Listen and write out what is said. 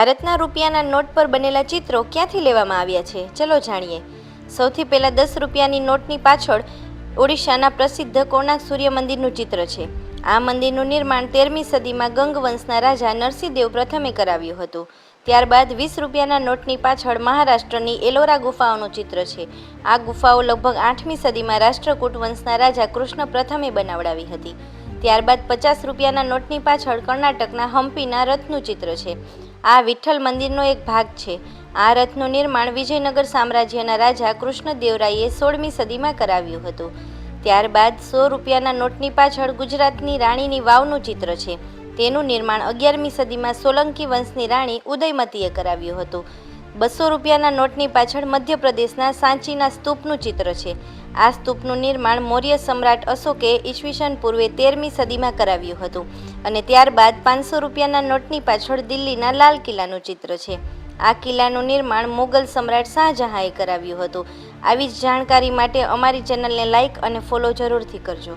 ભારતના રૂપિયાના નોટ પર બનેલા ચિત્રો ક્યાંથી લેવામાં આવ્યા છે? ચલો જાણીએ. સૌથી પહેલાં 10 રૂપિયાની નોટની પાછળ ઓડિશાના પ્રસિદ્ધ કોણાર્ક સૂર્ય મંદિરનું ચિત્ર છે. આ મંદિરનું નિર્માણ 13મી સદીમાં ગંગ વંશના રાજા નરસિંહદેવ પ્રથમે કરાવ્યું હતું. ત્યારબાદ 20 રૂપિયાના નોટની પાછળ મહારાષ્ટ્રની એલોરા ગુફાઓનું ચિત્ર છે. આ ગુફાઓ લગભગ 8મી સદીમાં રાષ્ટ્રકૂટ વંશના રાજા કૃષ્ણ પ્રથમે બનાવડાવી હતી. ત્યારબાદ 50 રૂપિયાના નોટની પાછળ કર્ણાટકના હમ્પીના રથનું ચિત્ર છે. આ વિઠ્ઠલ મંદિરનો એક ભાગ છે. આ રથનું નિર્માણ વિજયનગર સામ્રાજ્યના રાજા કૃષ્ણદેવરાયે 16મી સદીમાં કરાવ્યું હતું. ત્યારબાદ 100 રૂપિયાના નોટની પાછળ ગુજરાતની રાણીની વાવનું ચિત્ર છે. તેનું નિર્માણ 11મી સદીમાં સોલંકી વંશની રાણી ઉદયમતીએ કરાવ્યું હતું. 200 રૂપિયાના નોટની પાછળ મધ્યપ્રદેશના સાંચીના સ્તૂપનું ચિત્ર છે. આ સ્તૂપનું નિર્માણ મૌર્ય સમ્રાટ અશોકે ઈસવીસન પૂર્વે 13મી સદીમાં કરાવ્યું હતું અને ત્યારબાદ 500 રૂપિયાના નોટની પાછળ દિલ્હીના લાલ કિલ્લાનું ચિત્ર છે. આ કિલ્લાનું નિર્માણ મુગલ સમ્રાટ શાહજહાંએ કરાવ્યું હતું. આવી જ જાણકારી માટે અમારી ચેનલને લાઇક અને ફોલો જરૂરથી કરજો.